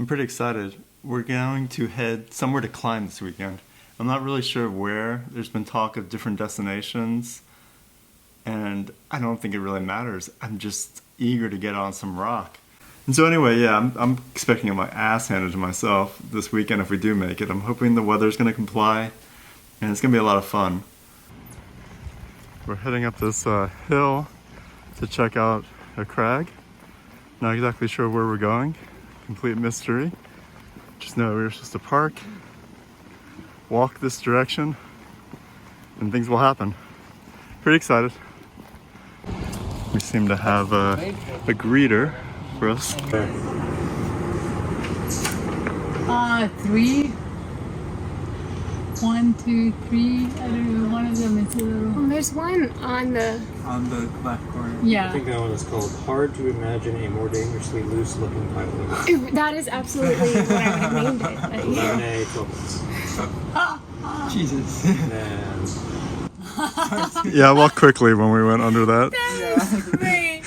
I'm pretty excited. We're going to head somewhere to climb this weekend. I'm not really sure where. There's been talk of different destinations, and I don't think it really matters. I'm just eager to get on some rock. And so anyway, yeah, I'm expecting my ass handed to myself this weekend if we do make it. I'm hoping the weather's going to comply, and it's going to be a lot of fun. We're heading up this hill to check out a crag. Not exactly sure where we're going. Complete mystery. Just know we're supposed to park, walk this direction, and things will happen. Pretty excited. We seem to have a greeter for us. 3. 1, 2, 3. I don't know. One of them is a little. Oh, there's one on the left corner. Yeah. I think that one is called Hard to Imagine a More Dangerously Loose Looking Pilot. That is absolutely what I would have named it. But yeah. 11A, 12 Jesus. And Yeah, I walked quickly when we went under that. That is great.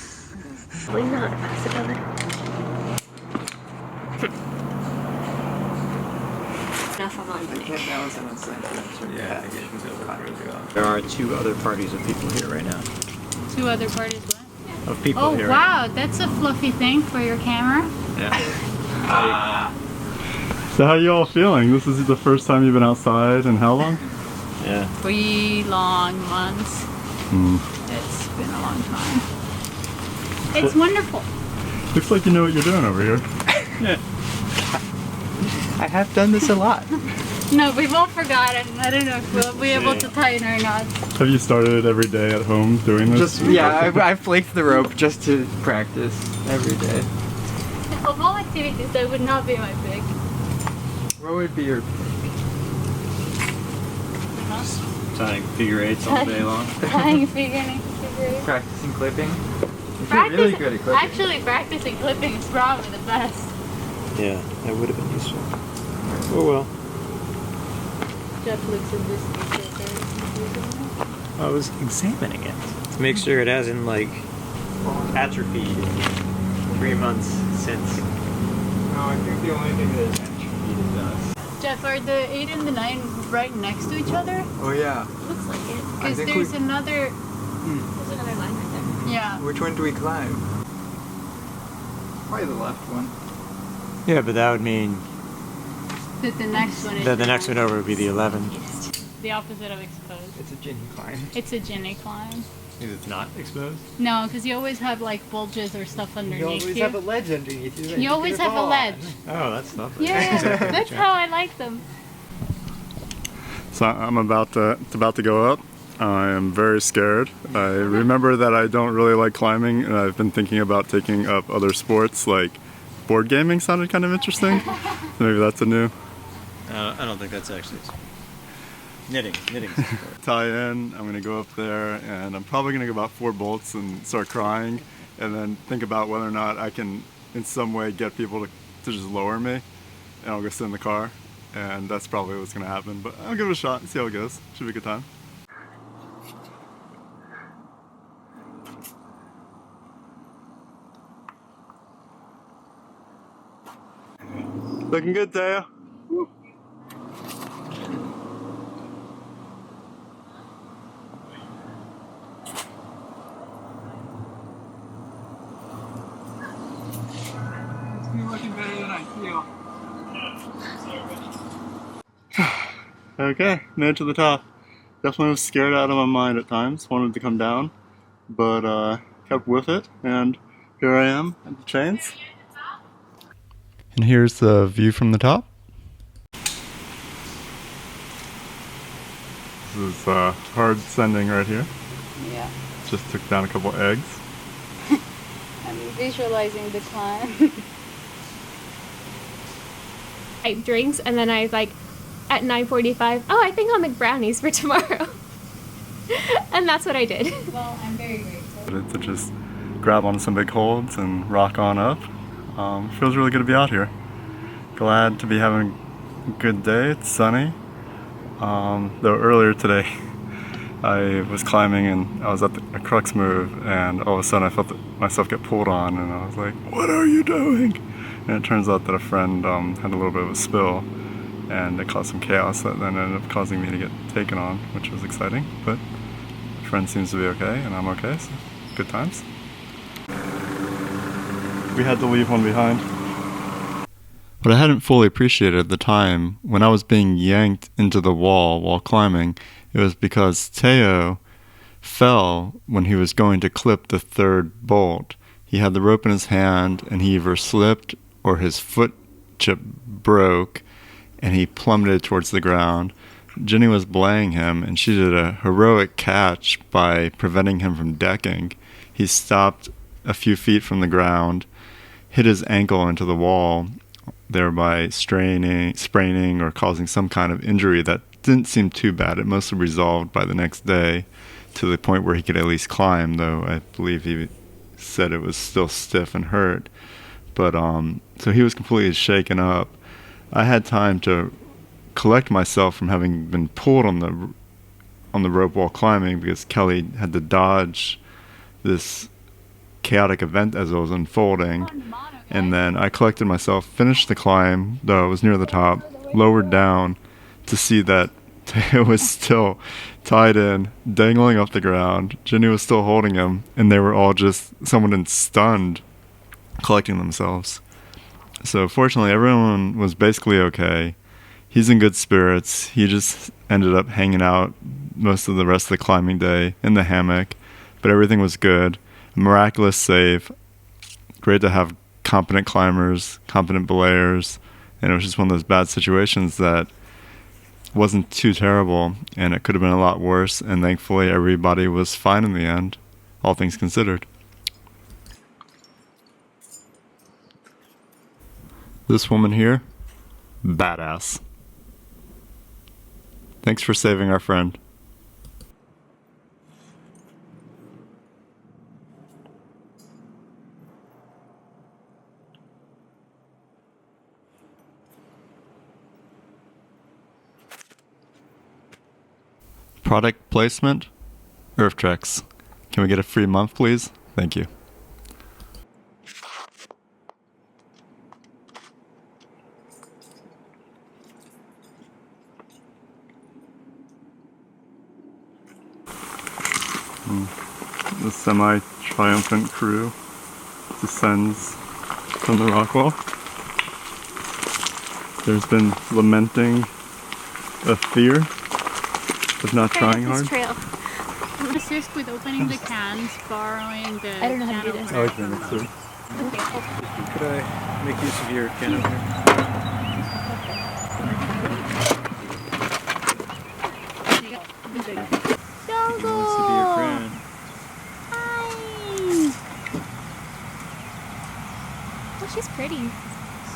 Probably not accidentally. Enough of on That was an essential. Yeah, I get there are 2 other parties of people here right now. 2 other parties. What? Of people Oh here. wow, that's a fluffy thing for your camera. Yeah. So how are you all feeling? This is the first time you've been outside in how long? Yeah. 3 long months. It's been a long time. It's wonderful. Looks like you know what you're doing over here. I have done this a lot. No, we've all forgotten. I don't know if we'll be able to tighten our knots. Have you started every day at home doing this? I flaked the rope just to practice every day. Of all activities, that would not be my pick. What would be your Tying figure 8s all day long. Tying figure 8. practicing clipping? You feel really good at clipping. Actually, practicing clipping is probably the best. Yeah, that would have been useful. Oh well. Jeff looks at this. I was examining it to make sure it hasn't like atrophied in 3 months since. No, I think the only thing that is atrophied is us. Jeff, are the 8 and the 9 right next to each other? Oh yeah. Looks like it. Because think there's another. There's another line right there. Yeah. Which one do we climb? Probably the left one. Yeah, but that would mean That the next one is. that the next one over would be the 11. the opposite of exposed. It's a Ginny climb. It's a Ginny climb. Is it not exposed? No, because you always have like bulges or stuff underneath You always have a ledge underneath you. that You always can have a fall ledge. on. Oh, that's lovely. Yeah, that's how I like them. So I'm about to go up. I am very scared. I remember that I don't really like climbing, and I've been thinking about taking up other sports, like board gaming sounded kind of interesting. Maybe that's a new I don't think that's actually knitting. tie in. I'm gonna go up there, and I'm probably gonna go about 4 bolts and start crying, and then think about whether or not I can in some way get people to just lower me, and I'll go sit in the car, and that's probably what's gonna happen. But I'll give it a shot and see how it goes. Should be a good time. Looking good, Taya. You're looking better than I feel. Okay, made it to the top. Definitely was scared out of my mind at times. Wanted to come down, but kept with it, and here I am at the chains. And here's the view from the top. This is hard sending right here. Yeah. Just took down a couple eggs. I'm visualizing the climb. I ate drinks and then I was like, at 9:45, oh, I think I'll make brownies for tomorrow. And that's what I did. Well, I'm very grateful. To just grab onto some big holds and rock on up. Feels really good to be out here. Glad to be having a good day. It's sunny. Though earlier today I was climbing and I was at a crux move, and all of a sudden I felt myself get pulled on, and I was like, what are you doing? And it turns out that a friend had a little bit of a spill, and it caused some chaos that then ended up causing me to get taken on, which was exciting. But my friend seems to be okay, and I'm okay, so good times. We had to leave one behind. What I hadn't fully appreciated at the time, when I was being yanked into the wall while climbing, it was because Teo fell when he was going to clip the third bolt. He had the rope in his hand, and he either slipped or his foot chip broke, and he plummeted towards the ground. Jenny was belaying him, and she did a heroic catch by preventing him from decking. He stopped a few feet from the ground, hit his ankle into the wall, thereby spraining or causing some kind of injury that didn't seem too bad. It mostly resolved by the next day to the point where he could at least climb, though I believe he said it was still stiff and hurt. But so he was completely shaken up. I had time to collect myself from having been pulled on the rope while climbing, because Kelly had to dodge this chaotic event as it was unfolding. And then I collected myself, finished the climb, though I was near the top, lowered down to see that Teo was still tied in, dangling off the ground. Jenny was still holding him, and they were all just somewhat stunned, collecting themselves. So fortunately, everyone was basically okay. He's in good spirits. He just ended up hanging out most of the rest of the climbing day in the hammock, but everything was good. Miraculous save. Great to have competent climbers, competent belayers, and it was just one of those bad situations that wasn't too terrible, and it could have been a lot worse, and thankfully everybody was fine in the end, all things considered. This woman here, badass. Thanks for saving our friend. Product placement, EarthTrex. Can we get a free month, please? Thank you. The semi-triumphant crew descends from the rock wall. There's been lamenting of fear of not trying hard. Trail. Assist with opening the cans, borrowing the I don't know how to do this. Oh, okay, that's it. Could I make use of your can opener? He wants to be your friend. Hi. Oh, she's pretty.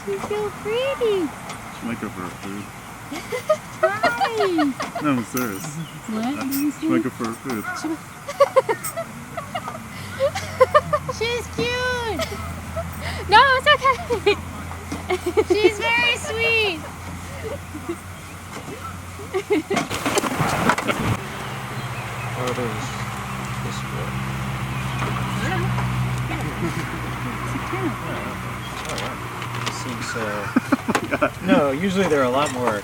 She's so pretty. She might go for her food. Hi. No, I'm serious. What? She might go for her food. She's cute! No, it's okay. She's very sweet! How are those? Seems no, usually they're a lot more.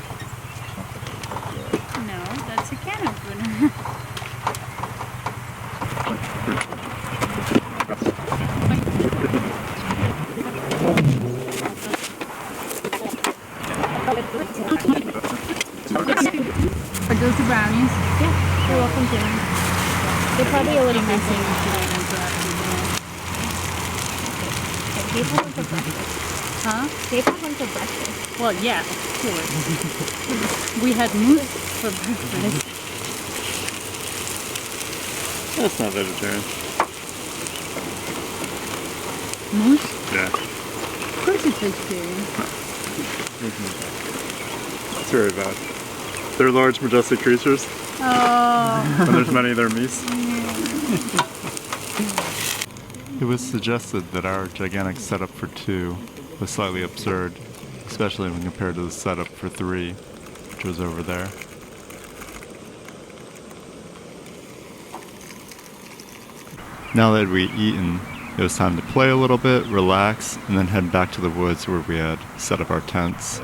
No, that's a can opener. Are those the brownies? Yeah, you're welcome to them. They're probably a little messy. They've had one for breakfast. Huh? They've had one for breakfast. Well, yeah, of course. We had mousse for breakfast. That's not vegetarian. Mousse? Yeah. Of course it's vegetarian. It's very bad. They're large, majestic creatures, Oh. and there's many of their meats. It was suggested that our gigantic setup for 2 was slightly absurd, especially when compared to the setup for 3, which was over there. Now that we'd eaten, It was time to play a little bit, relax, and then head back to the woods where we had set up our tents.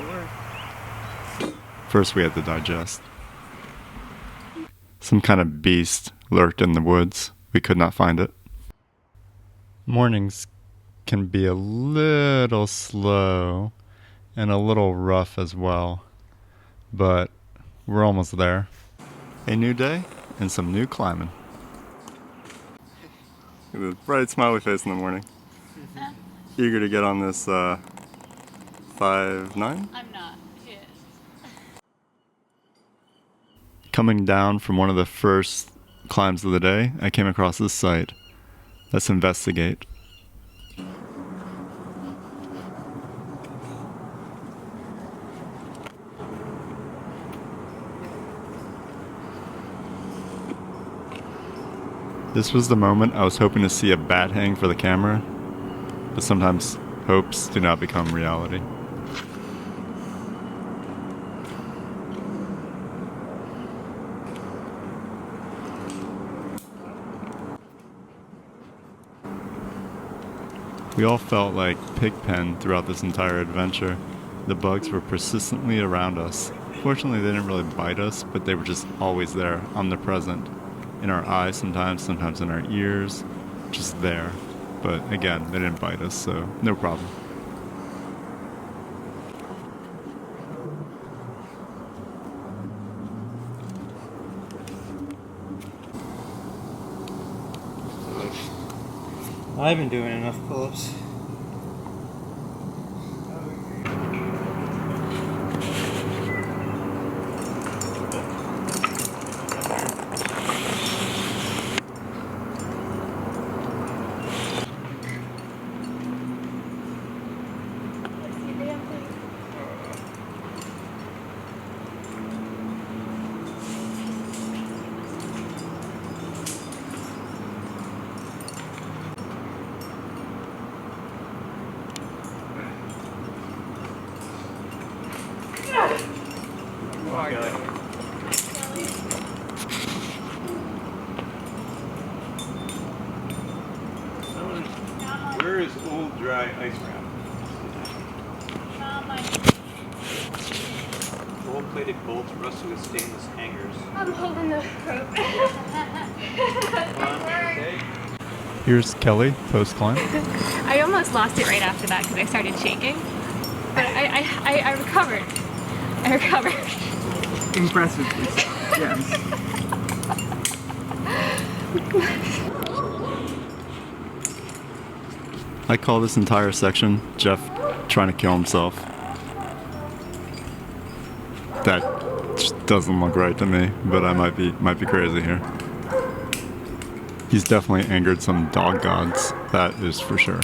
First we had to digest. Some kind of beast lurked in the woods. We could not find it. Mornings can be a little slow and a little rough as well, but we're almost there. A new day and some new climbing. Look at the bright smiley face in the morning. Eager to get on this 5'9"? I'm not. Yes. Coming down from one of the first climbs of the day, I came across this site. Let's investigate. This was the moment I was hoping to see a bat hang for the camera, but sometimes hopes do not become reality. We all felt like Pigpen throughout this entire adventure. The bugs were persistently around us. Fortunately, they didn't really bite us, but they were just always there, omnipresent. In our eyes sometimes in our ears, just there. But again, they didn't bite us, so no problem. I've been doing enough pull-ups. Where is old dry ice wrap? Gold-plated bolts rusted with stainless hangers. I'm holding the rope. Here's Kelly, post-climb. I almost lost it right after that because I started shaking. But I recovered. I recovered. Impressive. Yes. I call this entire section Jeff trying to kill himself. That just doesn't look right to me, but I might be crazy here. He's definitely angered some dog gods, that is for sure.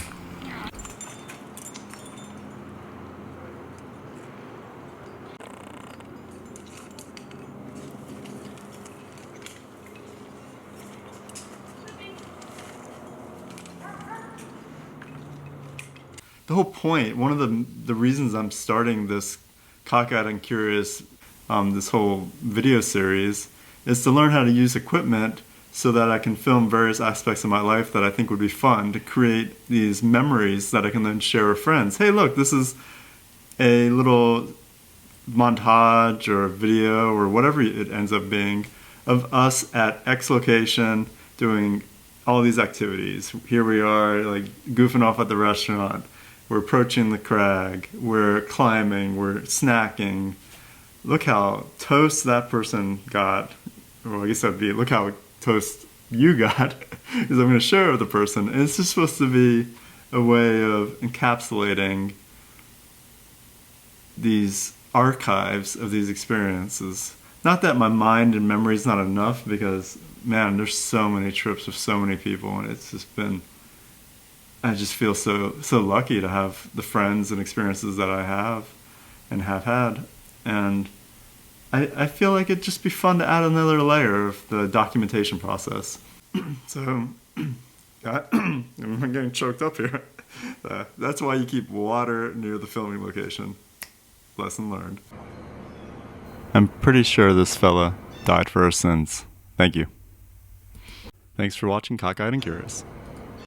The whole point, one of the reasons I'm starting this Cockeyed and Curious, this whole video series, is to learn how to use equipment so that I can film various aspects of my life that I think would be fun, to create these memories that I can then share with friends. Hey, look, this is a little montage or a video or whatever it ends up being of us at X location doing all these activities. Here we are, like, goofing off at the restaurant. We're approaching the crag, we're climbing, we're snacking. Look how toast that person got. Well, I guess that would be, look how toast you got, because I'm going to share it with the person. And it's just supposed to be a way of encapsulating these archives of these experiences. Not that my mind and memory is not enough, because, man, there's so many trips with so many people, and it's just been... I just feel so lucky to have the friends and experiences that I have and have had. And I feel like it'd just be fun to add another layer of the documentation process. So, I'm getting choked up here. That's why you keep water near the filming location. Lesson learned. I'm pretty sure this fella died for our sins. Thank you. Thanks for watching Cockeyed and Curious.